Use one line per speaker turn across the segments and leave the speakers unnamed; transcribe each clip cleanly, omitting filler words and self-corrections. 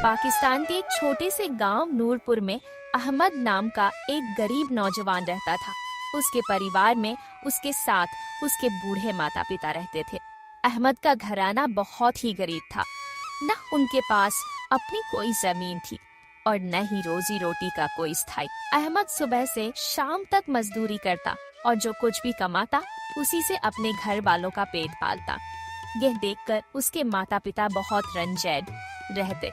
पाकिस्तान के एक छोटे से गांव नूरपुर में अहमद नाम का एक गरीब नौजवान रहता था। उसके परिवार में उसके साथ उसके बूढ़े माता पिता रहते थे। अहमद का घराना बहुत ही गरीब था। न उनके पास अपनी कोई जमीन थी और न ही रोजी रोटी का कोई स्थायी। अहमद सुबह से शाम तक मजदूरी करता और जो कुछ भी कमाता उसी से अपने घर वालों का पेट पालता। यह देखकर उसके माता पिता बहुत रंजैन रहते।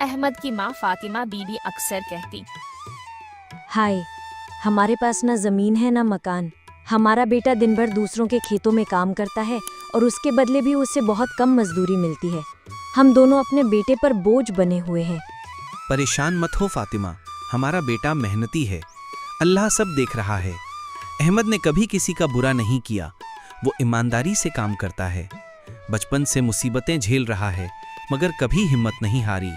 अहमद की माँ फातिमा बीबी अक्सर कहती,
हाय, हमारे पास ना जमीन है ना मकान। हमारा बेटा दिन भर दूसरों के खेतों में काम करता है और उसके बदले भी उससे बहुत कम मजदूरी मिलती है। हम दोनों अपने बेटे पर बोझ बने हुए हैं।
परेशान मत हो फातिमा, हमारा बेटा मेहनती है, अल्लाह सब देख रहा है। अहमद ने कभी किसी का बुरा नहीं किया, वो ईमानदारी से काम करता है। बचपन से मुसीबतें झेल रहा है मगर कभी हिम्मत नहीं हारी।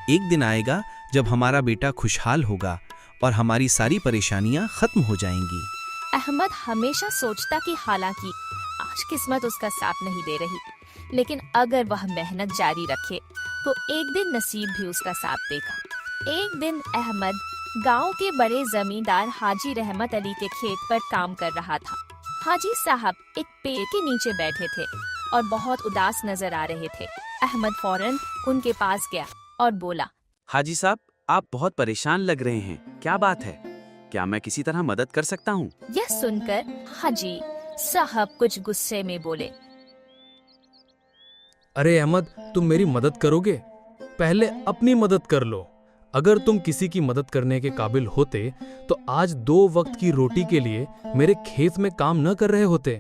एक दिन आएगा जब हमारा बेटा खुशहाल होगा और हमारी सारी परेशानियां खत्म हो जाएंगी।
अहमद हमेशा सोचता कि हालांकि आज किस्मत उसका साथ नहीं दे रही, लेकिन अगर वह मेहनत जारी रखे तो एक दिन नसीब भी उसका साथ देगा। एक दिन अहमद गांव के बड़े जमींदार हाजी रहमत अली के खेत पर काम कर रहा था। हाजी साहब एक पेड़ के नीचे बैठे थे और बहुत उदास नजर आ रहे थे। अहमद फौरन उनके पास गया और बोला,
हाजी साहब, आप बहुत परेशान लग रहे हैं, क्या बात है? क्या मैं किसी तरह मदद कर सकता हूँ?
यह सुनकर हाजी साहब कुछ गुस्से में बोले,
अरे अहमद, तुम मेरी मदद करोगे? पहले अपनी मदद कर लो। अगर तुम किसी की मदद करने के काबिल होते तो आज 2 वक्त की रोटी के लिए मेरे खेत में काम न कर रहे होते।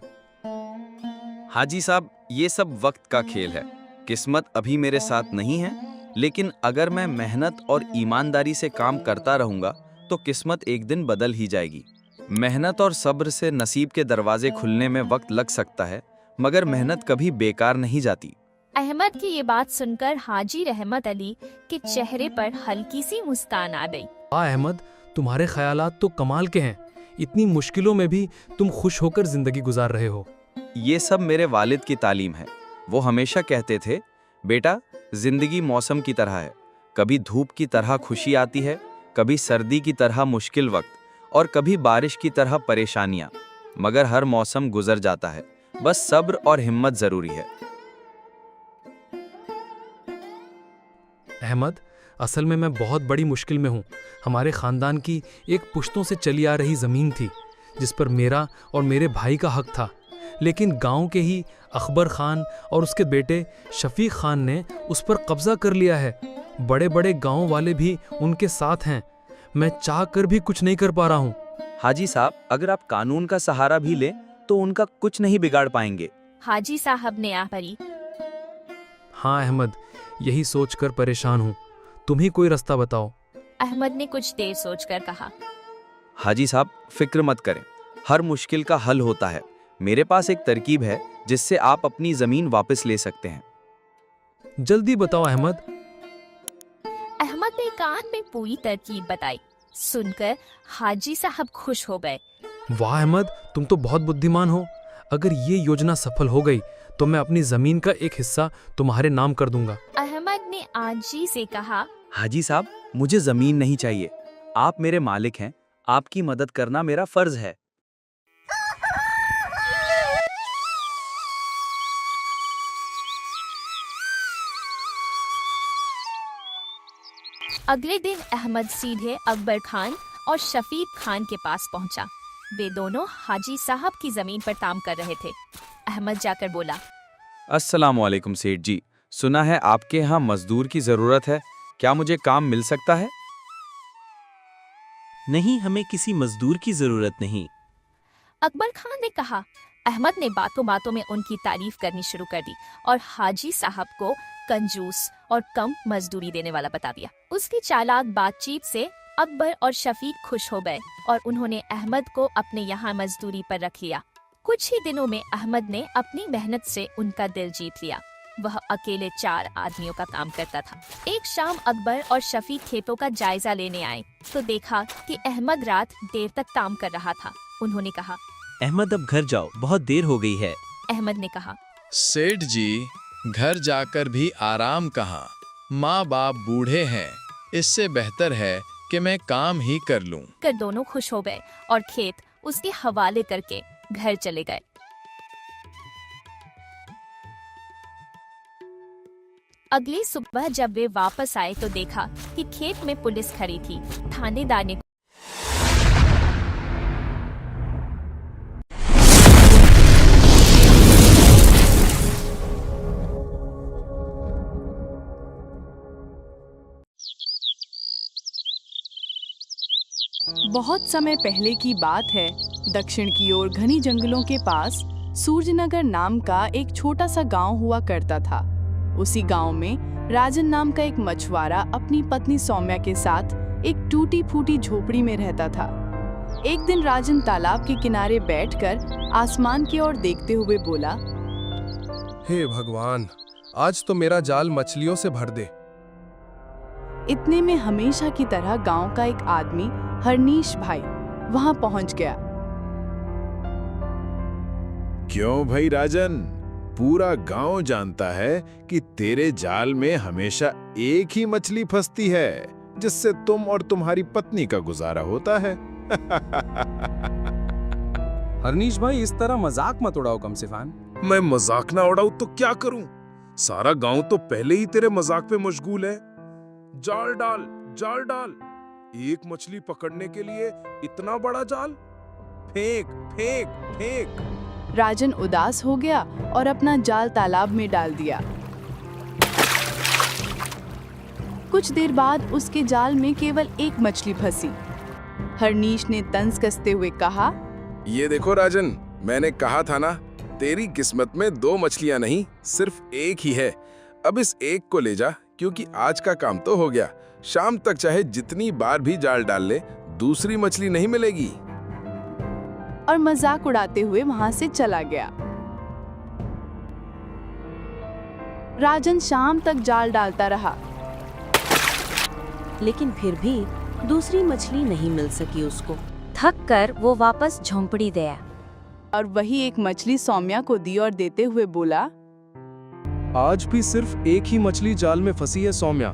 हाजी साहब, ये सब वक्त का खेल है। किस्मत अभी मेरे साथ नहीं है, लेकिन अगर मैं मेहनत और ईमानदारी से काम करता रहूंगा तो किस्मत एक दिन बदल ही जाएगी। मेहनत और सब्र से नसीब के दरवाजे खुलने में वक्त लग सकता है, मगर मेहनत कभी बेकार नहीं जाती।
अहमद की ये बात सुनकर हाजी रहमत अली के चेहरे पर हल्की सी मुस्कान आ गई।
अहमद, तुम्हारे ख्यालात तो कमाल के हैं। इतनी मुश्किलों में भी तुम खुश होकर जिंदगी गुजार रहे हो।
ये सब मेरे वालिद की तालीम है। वो हमेशा कहते थे, बेटा, जिंदगी मौसम की तरह है। कभी धूप की तरह खुशी आती है, कभी सर्दी की तरह मुश्किल वक्त और कभी बारिश की तरह परेशानियां, मगर हर मौसम गुजर जाता है। बस सब्र और हिम्मत जरूरी है।
अहमद, असल में मैं बहुत बड़ी मुश्किल में हूँ। हमारे खानदान की एक पुश्तों से चली आ रही जमीन थी जिस पर मेरा और मेरे भाई का हक था, लेकिन गांव के ही अकबर खान और उसके बेटे शफीक खान ने उस पर कब्जा कर लिया है। बड़े बड़े गांव वाले भी उनके साथ हैं। मैं चाह कर भी कुछ नहीं कर पा रहा हूँ।
हाजी साहब, अगर आप कानून का सहारा भी लें तो उनका कुछ नहीं बिगाड़ पाएंगे।
हाजी साहब ने परी।
हाँ अहमद, यही सोचकर परेशान हूँ। तुम ही कोई रास्ता बताओ।
अहमद ने कुछ देर सोचकर कहा,
हाजी साहब, फिक्र मत करें, हर मुश्किल का हल होता है। मेरे पास एक तरकीब है जिससे आप अपनी जमीन वापस ले सकते हैं।
जल्दी बताओ अहमद।
अहमद ने कान में पूरी तरकीब बताई। सुनकर हाजी साहब खुश हो गए।
वाह अहमद, तुम तो बहुत बुद्धिमान हो। अगर ये योजना सफल हो गई तो मैं अपनी जमीन का एक हिस्सा तुम्हारे नाम कर दूंगा।
अहमद ने आजी से कहा,
हाजी साहब, मुझे जमीन नहीं चाहिए, आप मेरे मालिक हैं। आपकी मदद करना मेरा फर्ज है।
अगले दिन अहमद सीधे अकबर खान और शफीक खान के पास पहुंचा। वे दोनों हाजी साहब की जमीन पर काम कर रहे थे। अहमद जाकर बोला,
अस्सलाम वालेकुम सेठ जी, सुना है आपके यहाँ मजदूर की जरूरत है, क्या मुझे काम मिल सकता है?
नहीं, हमें किसी मजदूर की जरूरत नहीं।
अकबर खान ने कहा। अहमद ने बातों बातों में उनकी तारीफ करनी शुरू कर दी और हाजी साहब को कंजूस और कम मजदूरी देने वाला बता दिया। उसकी चालाक बातचीत से अकबर और शफीक खुश हो गए और उन्होंने अहमद को अपने यहाँ मजदूरी पर रख लिया। कुछ ही दिनों में अहमद ने अपनी मेहनत से उनका दिल जीत लिया। वह अकेले 4 आदमियों का काम करता था। एक शाम अकबर और शफीक खेतों का जायजा लेने आए तो देखा कि अहमद रात देर तक काम कर रहा था। उन्होंने कहा,
अहमद, अब घर जाओ, बहुत देर हो गई है।
अहमद ने कहा,
सेठ जी, घर जाकर भी आराम कहाँ, माँ बाप बूढ़े हैं, इससे बेहतर है कि मैं काम ही कर लूं।
कर दोनों खुश हो गए और खेत उसके हवाले करके घर चले गए। अगली सुबह जब वे वापस आए तो देखा कि खेत में पुलिस खड़ी थी। थानेदार ने
बहुत समय पहले की बात है। दक्षिण की ओर घनी जंगलों के पास सूरजनगर नाम का एक छोटा सा गांव हुआ करता था। उसी गांव में राजन नाम का एक मछुआरा अपनी पत्नी सौम्या के साथ एक टूटी फूटी झोपड़ी में रहता था। एक दिन राजन तालाब के किनारे बैठकर आसमान की ओर देखते हुए बोला,
हे भगवान, आज तो मेरा जाल मछलियों से भर दे।
इतने में हमेशा की तरह गांव का एक आदमी हरनीश भाई वहां पहुंच गया।
क्यों भाई राजन, पूरा गांव जानता है कि तेरे जाल में हमेशा एक ही मछली फंसती है जिससे तुम और तुम्हारी पत्नी का गुजारा होता है।
हरनीश भाई, इस तरह मजाक मत उड़ाओ कमसिफान।
मैं मजाक ना उड़ाऊं तो क्या करूं? सारा गांव तो पहले ही तेरे मजाक पे मशगूल है। जाल डाल, जाल डाल। एक मछली पकड़ने के लिए इतना बड़ा जाल? फेंक फेंक फेंक।
राजन उदास हो गया और अपना जाल तालाब में डाल दिया। कुछ देर बाद उसके जाल में केवल एक मछली फंसी। हरनीश ने तंज कसते हुए कहा,
ये देखो राजन, मैंने कहा था ना, तेरी किस्मत में 2 मछलियां नहीं, सिर्फ एक ही है। अब इस एक को ले जा, क्योंकि आज का काम तो हो गया। शाम तक चाहे जितनी बार भी जाल डाल ले, दूसरी मछली नहीं मिलेगी।
और मजाक उड़ाते हुए वहां से चला गया। राजन शाम तक जाल डालता रहा,
लेकिन फिर भी दूसरी मछली नहीं मिल सकी उसको। थक कर वो वापस झोंपड़ी गया
और वही एक मछली सौम्या को दी और देते हुए बोला,
आज भी सिर्फ एक ही मछली जाल में फंसी है सौम्या।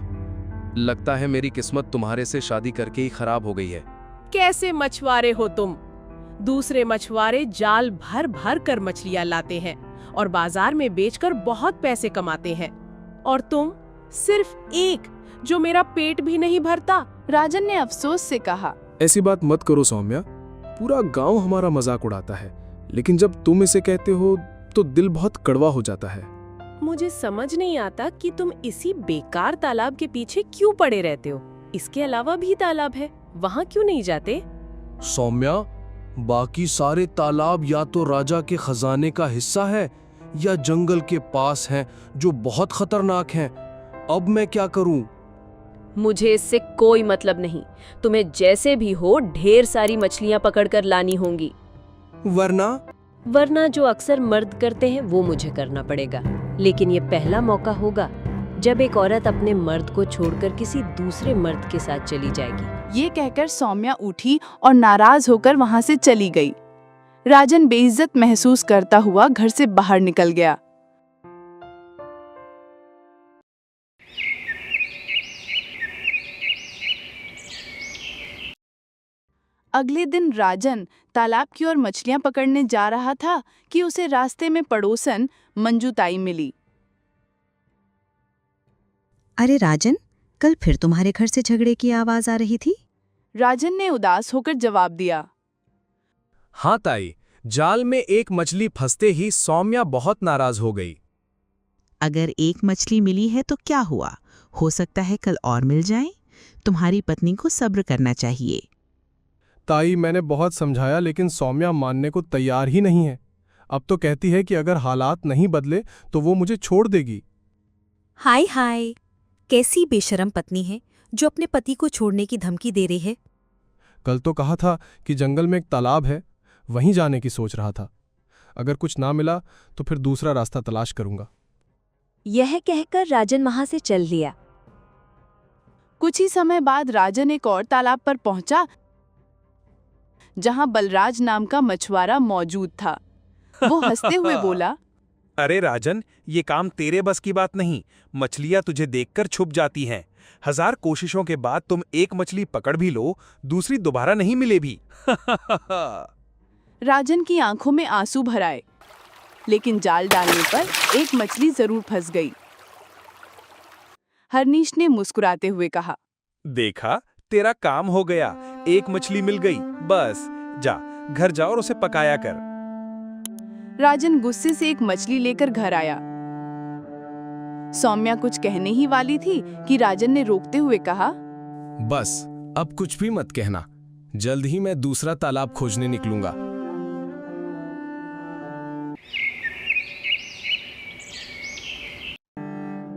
लगता है मेरी किस्मत तुम्हारे से शादी करके ही खराब हो गई है।
कैसे मछुआरे हो तुम? दूसरे मछुआरे जाल भर भर कर मछलियां लाते हैं और बाजार में बेचकर बहुत पैसे कमाते हैं, और तुम सिर्फ एक, जो मेरा पेट भी नहीं भरता।
राजन ने अफसोस से कहा,
ऐसी बात मत करो सौम्या, पूरा गांव हमारा मजाक उड़ाता है, लेकिन जब तुम इसे कहते हो तो दिल बहुत कड़वा हो जाता है।
मुझे समझ नहीं आता कि तुम इसी बेकार तालाब के पीछे क्यों पड़े रहते हो। इसके अलावा भी तालाब है, वहाँ क्यों नहीं जाते?
सौम्या, बाकी सारे तालाब या तो राजा के खजाने का हिस्सा है या जंगल के पास हैं, जो बहुत खतरनाक हैं। अब मैं क्या करूं?
मुझे इससे कोई मतलब नहीं। तुम्हें जैसे भी हो ढेर सारी मछलियां पकड़कर लानी होंगी। वरना जो अक्सर मर्द करते हैं वो मुझे करना पड़ेगा। लेकिन ये पहला मौका होगा जब एक औरत अपने मर्द को छोड़कर किसी दूसरे मर्द के साथ चली जाएगी।
ये कहकर सौम्या उठी और नाराज होकर वहां से चली गई। राजन बेइज्जत महसूस करता हुआ घर से बाहर निकल गया। अगले दिन राजन तालाब की ओर मछलियां पकड़ने जा रहा था कि उसे रास्ते में पड़ोसन मंजू ताई मिली।
अरे राजन, कल फिर तुम्हारे घर से झगड़े की आवाज आ रही थी।
राजन ने उदास होकर जवाब दिया,
हाँ ताई, जाल में एक मछली फंसते ही सौम्या बहुत नाराज हो गई।
अगर एक मछली मिली है तो क्या हुआ, हो सकता है कल और मिल जाए। तुम्हारी पत्नी को सब्र करना चाहिए।
ताई, मैंने बहुत समझाया, लेकिन सौम्या मानने को तैयार ही नहीं है। अब तो कहती है कि अगर हालात नहीं बदले तो वो मुझे छोड़ देगी।
हाय हाय, कैसी बेशरम पत्नी है जो अपने पति को छोड़ने की धमकी दे रही है।
कल तो कहा था कि जंगल में एक तालाब है, वहीं जाने की सोच रहा था। अगर कुछ ना मिला तो फिर दूसरा रास्ता तलाश करूंगा।
यह कहकर राजन वहां से चल लिया।
कुछ ही समय बाद राजन एक और तालाब पर पहुंचा जहां बलराज नाम का मछुआरा मौजूद था। वो हंसते हुए बोला,
अरे राजन, ये काम तेरे बस की बात नहीं। मछलियां तुझे देखकर छुप जाती हैं। 1000 कोशिशों के बाद तुम एक मछली पकड़ भी लो, दूसरी दोबारा नहीं मिले भी।
राजन की आंखों में आंसू भर आए, लेकिन जाल डालने पर एक मछली जरूर फंस गई। हरनीश ने मुस्कुराते हुए कहा,
देखा, तेरा काम हो गया। एक मछली मिल गई। बस जा, घर जा और उसे पकाया कर।
राजन गुस्से से एक मछली लेकर घर आया। सौम्या कुछ कहने ही वाली थी कि राजन ने रोकते हुए कहा,
बस अब कुछ भी मत कहना। जल्द ही मैं दूसरा तालाब खोजने निकलूंगा।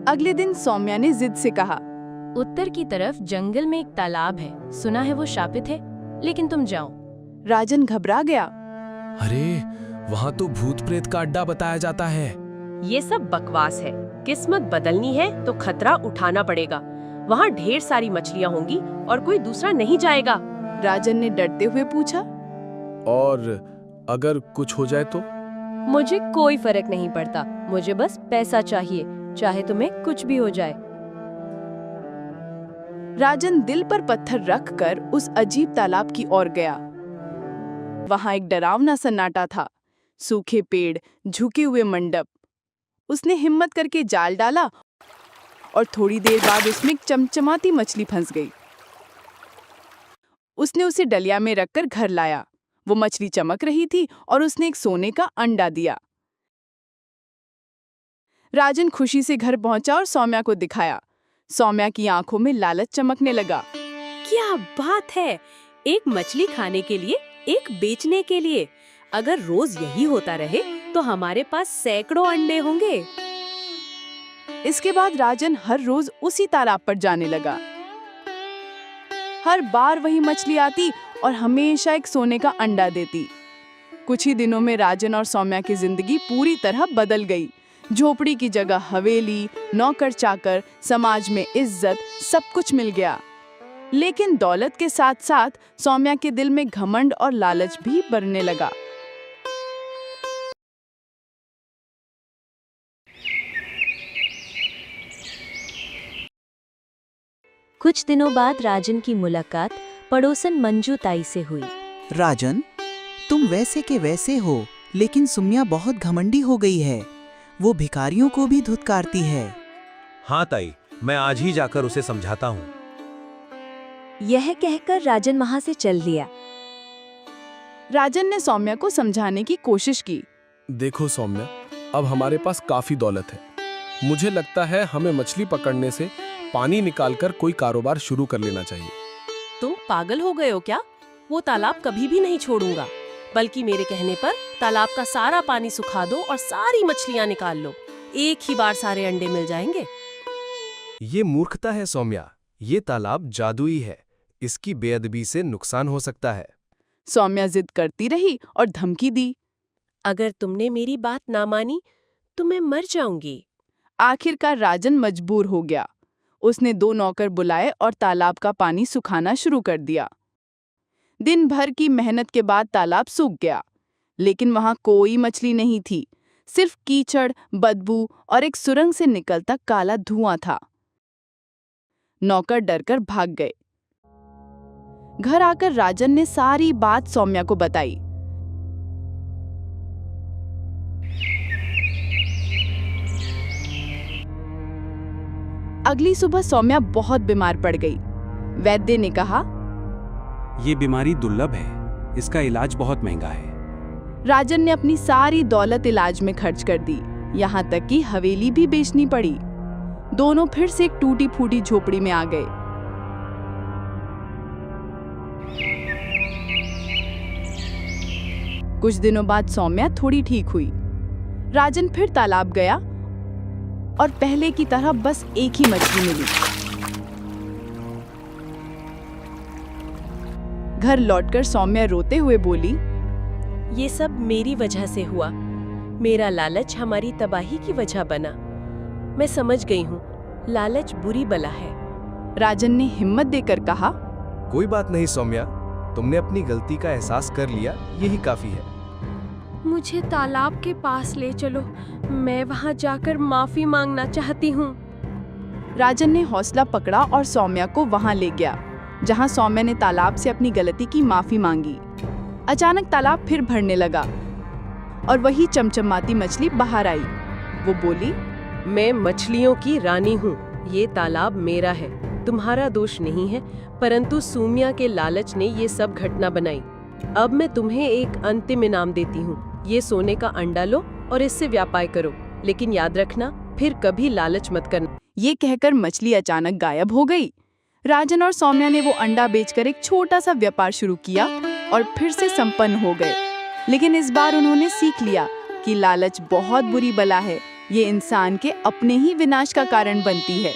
अगले दिन सौम्या ने जिद से कहा,
उत्तर की तरफ जंगल में एक तालाब है, सुना है वो शापित है, लेकिन तुम जाओ।
राजन घबरा गया।
अरे, वहाँ तो भूत प्रेत का अड्डा बताया जाता है।
ये सब बकवास है। किस्मत बदलनी है तो खतरा उठाना पड़ेगा। वहाँ ढेर सारी मछलियाँ होंगी और कोई दूसरा नहीं जाएगा।
राजन ने डरते हुए पूछा,
और अगर कुछ हो जाए तो?
मुझे कोई फर्क नहीं पड़ता, मुझे बस पैसा चाहिए, चाहे तुम्हें कुछ भी हो जाए।
राजन दिल पर पत्थर रखकर उस अजीब तालाब की ओर गया। वहां एक डरावना सन्नाटा था, सूखे पेड़, झुके हुए मंडप। उसने हिम्मत करके जाल डाला और थोड़ी देर बाद उसमें एक चमचमाती मछली फंस गई। उसने उसे डलिया में रखकर घर लाया। वो मछली चमक रही थी और उसने एक सोने का अंडा दिया। राजन खुशी से घर पहुंचा और सौम्या को दिखाया। सौम्या की आंखों में लालच चमकने लगा।
क्या बात है! एक मछली खाने के लिए, एक बेचने के लिए। अगर रोज यही होता रहे तो हमारे पास सैकड़ों अंडे होंगे।
इसके बाद राजन हर रोज उसी तालाब पर जाने लगा। हर बार वही मछली आती और हमेशा एक सोने का अंडा देती। कुछ ही दिनों में राजन और सौम्या की जिंदगी पूरी तरह बदल गई। झोपड़ी की जगह हवेली, नौकर चाकर, समाज में इज्जत, सब कुछ मिल गया। लेकिन दौलत के साथ साथ सौम्या के दिल में घमंड और लालच भी बढ़ने लगा।
कुछ दिनों बाद राजन की मुलाकात पड़ोसन मंजू ताई से हुई।
राजन, तुम वैसे के वैसे हो, लेकिन सुम्या बहुत घमंडी हो गई है। वो भिखारियों को भी धुतकारती है।
हाँ ताई, मैं आज ही जाकर उसे समझाता हूँ।
यह कहकर राजन वहां से चल दिया।
राजन ने सौम्या को समझाने की कोशिश की।
देखो सौम्या, अब हमारे पास काफी दौलत है। मुझे लगता है हमें मछली पकड़ने से पानी निकालकर कोई कारोबार शुरू कर लेना चाहिए।
तुम पागल हो गए हो क्या? वो तालाब कभी भी नहीं छोड़ूंगा। बल्कि मेरे कहने पर तालाब का सारा पानी सुखा दो और सारी मछलियां निकाल लो। एक ही बार सारे अंडे मिल जाएंगे।
ये मूर्खता है सौम्या। ये तालाब जादुई है, इसकी बेअदबी से नुकसान हो सकता है।
सौम्या जिद करती रही और धमकी दी,
अगर तुमने मेरी बात ना मानी तो मैं मर जाऊंगी।
आखिरकार राजन मजबूर हो गया। उसने 2 नौकर बुलाए और तालाब का पानी सुखाना शुरू कर दिया। दिन भर की मेहनत के बाद तालाब सूख गया, लेकिन वहां कोई मछली नहीं थी। सिर्फ कीचड़, बदबू और एक सुरंग से निकलता काला धुआं था। नौकर डरकर भाग गए। घर आकर राजन ने सारी बात सौम्या को बताई। अगली सुबह सौम्या बहुत बीमार पड़ गई। वैद्य ने कहा,
ये बीमारी दुर्लभ है, इसका इलाज बहुत महंगा है।
राजन ने अपनी सारी दौलत इलाज में खर्च कर दी, यहाँ तक कि हवेली भी बेचनी पड़ी। दोनों फिर से एक टूटी फूटी झोपड़ी में आ गए। कुछ दिनों बाद सौम्या थोड़ी ठीक हुई। राजन फिर तालाब गया और पहले की तरह बस एक ही मछली मिली। घर लौटकर सौम्या रोते हुए बोली,
ये सब मेरी वजह से हुआ। मेरा लालच हमारी तबाही की वजह बना। मैं समझ गई हूँ, लालच बुरी बला है।
राजन ने हिम्मत देकर कहा,
कोई बात नहीं सौम्या, तुमने अपनी गलती का एहसास कर लिया, यही काफी है।
मुझे तालाब के पास ले चलो, मैं वहाँ जाकर माफी मांगना चाहती हूँ।
राजन ने हौसला पकड़ा और सौम्या को वहां ले गया, जहां सौम्या ने तालाब से अपनी गलती की माफी मांगी। अचानक तालाब फिर भरने लगा और वही चमचमाती मछली बाहर आई। वो बोली,
मैं मछलियों की रानी हूँ, ये तालाब मेरा है, तुम्हारा दोष नहीं है, परंतु सूम्या के लालच ने ये सब घटना बनाई। अब मैं तुम्हें एक अंतिम इनाम देती हूँ, ये सोने का अंडा लो और इससे व्यापार करो, लेकिन याद रखना फिर कभी लालच मत करना।
ये कहकर मछली अचानक गायब हो गई। राजन और सौम्या ने वो अंडा बेचकर एक छोटा सा व्यापार शुरू किया और फिर से संपन्न हो गए। लेकिन इस बार उन्होंने सीख लिया कि लालच बहुत बुरी बला है, ये इंसान के अपने ही विनाश का कारण बनती है।